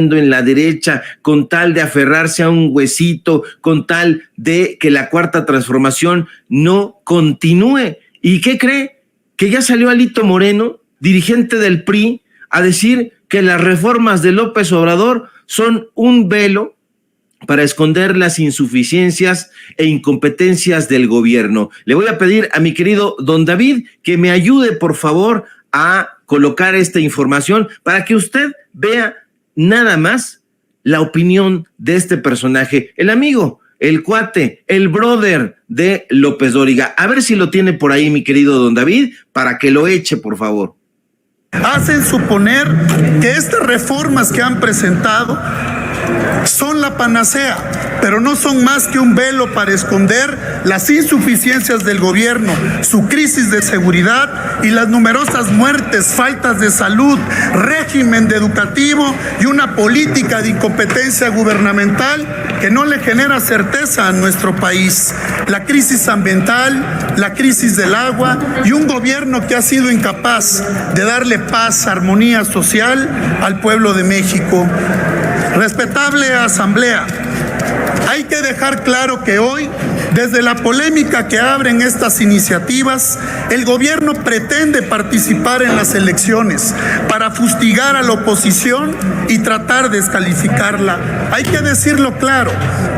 en la derecha con tal de aferrarse a un huesito, con tal de que la cuarta transformación no continúe. ¿Y qué cree? Que ya salió Alito Moreno, dirigente del PRI, a decir que las reformas de López Obrador son un velo para esconder las insuficiencias e incompetencias del gobierno. Le voy a pedir a mi querido don David que me ayude, por favor, a colocar esta información para que usted vea nada más la opinión de este personaje, el amigo, el cuate, el brother de López Dóriga. A ver si lo tiene por ahí, mi querido don David, para que lo eche, por favor. Hacen suponer que estas reformas que han presentado son la panacea, pero no son más que un velo para esconder las insuficiencias del gobierno, su crisis de seguridad y las numerosas muertes, faltas de salud, régimen educativo y una política de incompetencia gubernamental que no le genera certeza a nuestro país. La crisis ambiental, la crisis del agua y un gobierno que ha sido incapaz de darle paz, armonía social al pueblo de México. Respetable Asamblea, hay que dejar claro que hoy, desde la polémica que abren estas iniciativas, el gobierno pretende participar en las elecciones para fustigar a la oposición y tratar de descalificarla. Hay que decirlo claro,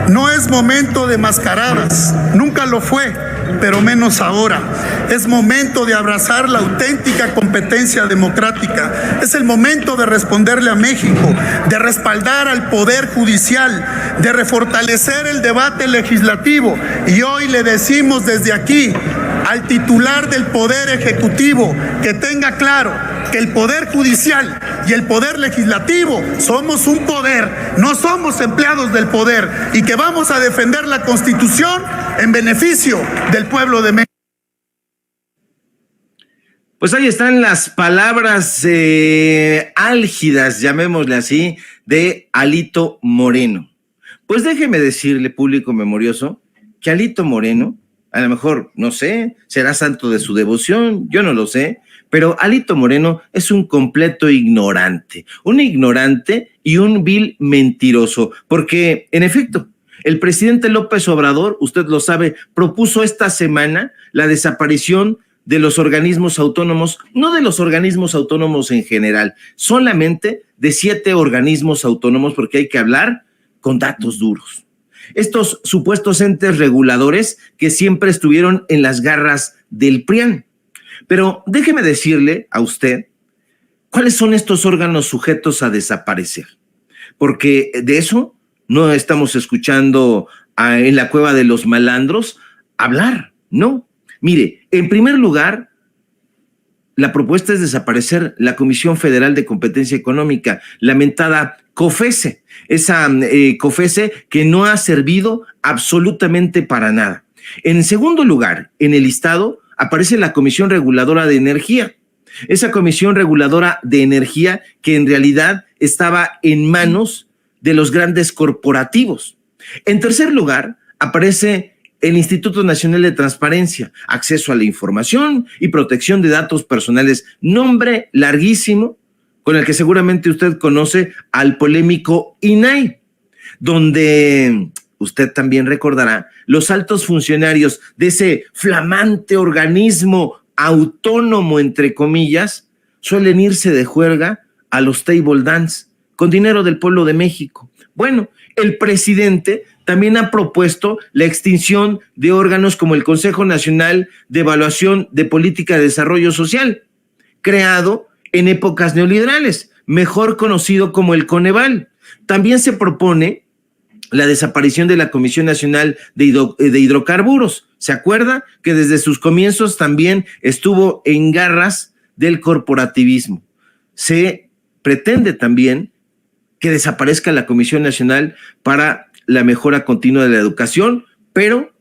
no es momento de mascaradas, nunca lo fue, pero menos ahora. Es momento de abrazar la auténtica competencia democrática. Es el momento de responderle a México, de respaldar al Poder Judicial, de refortalecer el debate legislativo. Y hoy le decimos desde aquí al titular del Poder Ejecutivo que tenga claro que el Poder Judicial y el Poder Legislativo somos un poder, no somos empleados del poder, y que vamos a defender la Constitución en beneficio del pueblo de México. Pues ahí están las palabras álgidas, llamémosle así, de Alito Moreno. Pues déjeme decirle, público memorioso, que Alito Moreno, a lo mejor, no sé, será santo de su devoción, yo no lo sé, pero Alito Moreno es un completo ignorante, un ignorante y un vil mentiroso, porque, en efecto, el presidente López Obrador, usted lo sabe, propuso esta semana la desaparición de los organismos autónomos, no de los organismos autónomos en general, solamente de 7 organismos autónomos, porque hay que hablar con datos duros. Estos supuestos entes reguladores que siempre estuvieron en las garras del PRIAN. Pero déjeme decirle a usted cuáles son estos órganos sujetos a desaparecer, porque de eso no estamos escuchando en la cueva de los malandros hablar, ¿no? Mire, en primer lugar, la propuesta es desaparecer la Comisión Federal de Competencia Económica, lamentada COFESE, esa COFESE que no ha servido absolutamente para nada. En segundo lugar, en el listado aparece la Comisión Reguladora de Energía, esa Comisión Reguladora de Energía que en realidad estaba en manos de los grandes corporativos. En tercer lugar, aparece el Instituto Nacional de Transparencia, Acceso a la Información y Protección de Datos Personales, nombre larguísimo con el que seguramente usted conoce al polémico INAI, donde usted también recordará los altos funcionarios de ese flamante organismo autónomo, entre comillas, suelen irse de juerga a los table dance con dinero del pueblo de México. Bueno, el presidente también ha propuesto la extinción de órganos como el Consejo Nacional de Evaluación de Política de Desarrollo Social, creado en épocas neoliberales, mejor conocido como el Coneval. También se propone la desaparición de la Comisión Nacional de Hidrocarburos. ¿Se acuerda? Que desde sus comienzos también estuvo en garras del corporativismo. Se pretende también que desaparezca la Comisión Nacional para la Mejora Continua de la Educación, pero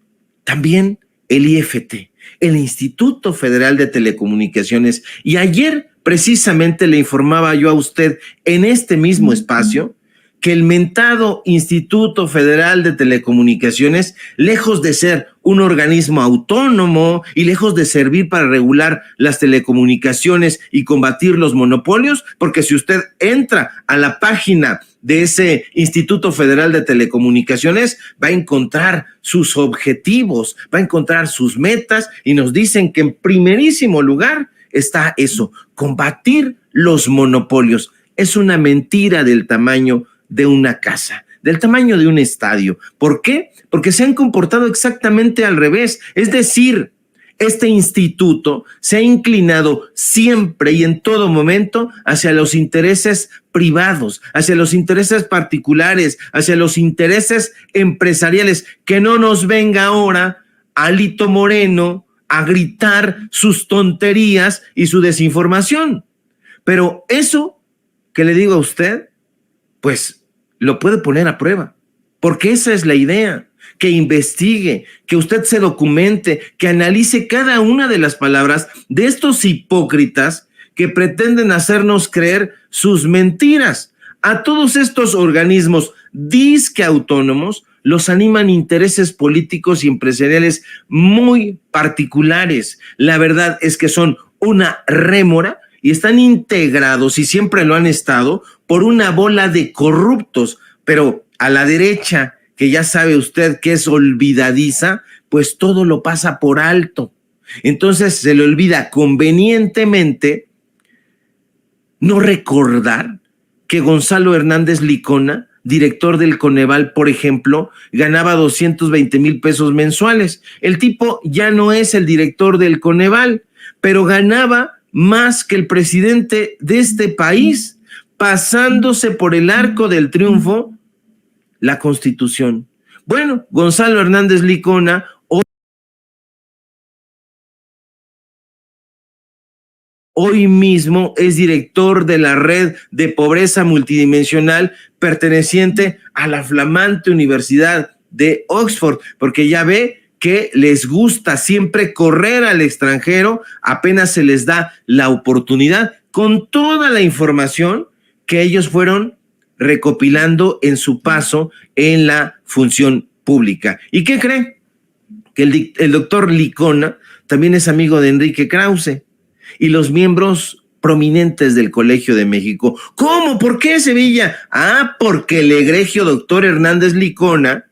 también el IFT, el Instituto Federal de Telecomunicaciones. Y ayer precisamente le informaba yo a usted en este mismo espacio que el mentado Instituto Federal de Telecomunicaciones, lejos de ser un organismo autónomo y lejos de servir para regular las telecomunicaciones y combatir los monopolios, porque si usted entra a la página de ese Instituto Federal de Telecomunicaciones va a encontrar sus objetivos, va a encontrar sus metas, y nos dicen que en primerísimo lugar está eso, combatir los monopolios. Es una mentira del tamaño de una casa, del tamaño de un estadio. ¿Por qué? Porque se han comportado exactamente al revés. Es decir, este instituto se ha inclinado siempre y en todo momento hacia los intereses privados, hacia los intereses particulares, hacia los intereses empresariales. Que no nos venga ahora Alito Moreno a gritar sus tonterías y su desinformación. Pero eso que le digo a usted, pues lo puede poner a prueba, porque esa es la idea, que investigue, que usted se documente, que analice cada una de las palabras de estos hipócritas que pretenden hacernos creer sus mentiras. A todos estos organismos disque autónomos los animan intereses políticos y empresariales muy particulares. La verdad es que son una rémora y están integrados, y siempre lo han estado, por una bola de corruptos. Pero a la derecha, que ya sabe usted que es olvidadiza, pues todo lo pasa por alto. Entonces se le olvida convenientemente no recordar que Gonzalo Hernández Licona, director del Coneval, por ejemplo, ganaba 220,000 pesos mensuales. El tipo ya no es el director del Coneval, pero ganaba más que el presidente de este país, pasándose por el arco del triunfo la Constitución. Bueno, Gonzalo Hernández Licona hoy mismo es director de la red de pobreza multidimensional perteneciente a la flamante Universidad de Oxford, porque ya ve que les gusta siempre correr al extranjero apenas se les da la oportunidad, con toda la información que ellos fueron recopilando en su paso en la función pública. ¿Y qué creen? Que el doctor Licona también es amigo de Enrique Krause y los miembros prominentes del Colegio de México. ¿Cómo? ¿Por qué, Sevilla? Porque el egregio doctor Hernández Licona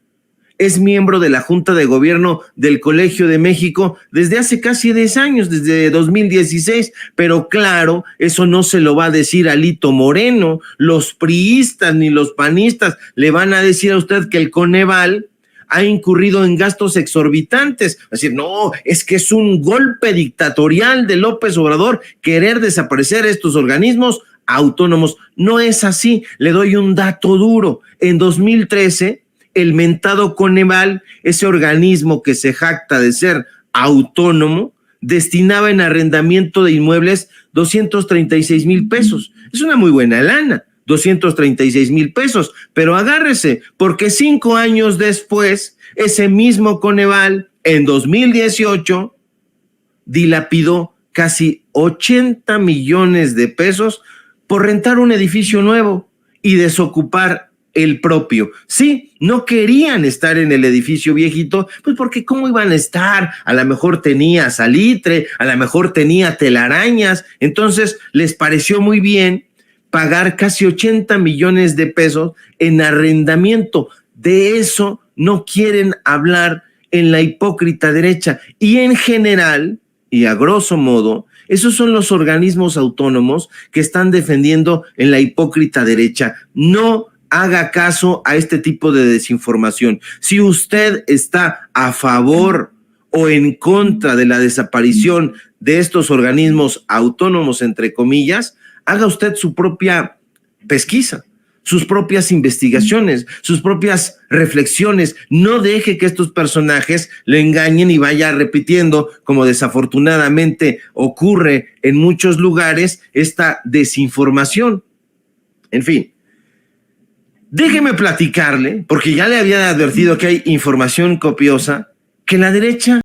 es miembro de la Junta de Gobierno del Colegio de México desde hace casi 10 años, desde 2016, pero claro, eso no se lo va a decir Alito Moreno, los priistas ni los panistas le van a decir a usted que el Coneval ha incurrido en gastos exorbitantes. Es decir, no, es que es un golpe dictatorial de López Obrador querer desaparecer estos organismos autónomos. No es así. Le doy un dato duro. En 2013, el mentado Coneval, ese organismo que se jacta de ser autónomo, destinaba en arrendamiento de inmuebles 236,000 pesos. Es una muy buena lana, 236,000 pesos, pero agárrese, porque 5 años después, ese mismo Coneval, en 2018, dilapidó casi 80 millones de pesos por rentar un edificio nuevo y desocupar el propio. Sí, no querían estar en el edificio viejito, pues porque ¿cómo iban a estar? A lo mejor tenía salitre, a lo mejor tenía telarañas, entonces les pareció muy bien pagar casi 80 millones de pesos en arrendamiento. De eso no quieren hablar en la hipócrita derecha. Y en general, y a grosso modo, esos son los organismos autónomos que están defendiendo en la hipócrita derecha. No haga caso a este tipo de desinformación. Si usted está a favor o en contra de la desaparición de estos organismos autónomos, entre comillas, haga usted su propia pesquisa, sus propias investigaciones, sus propias reflexiones. No deje que estos personajes le engañen y vaya repitiendo, como desafortunadamente ocurre en muchos lugares, esta desinformación. En fin, déjeme platicarle, porque ya le había advertido que hay información copiosa, que la derecha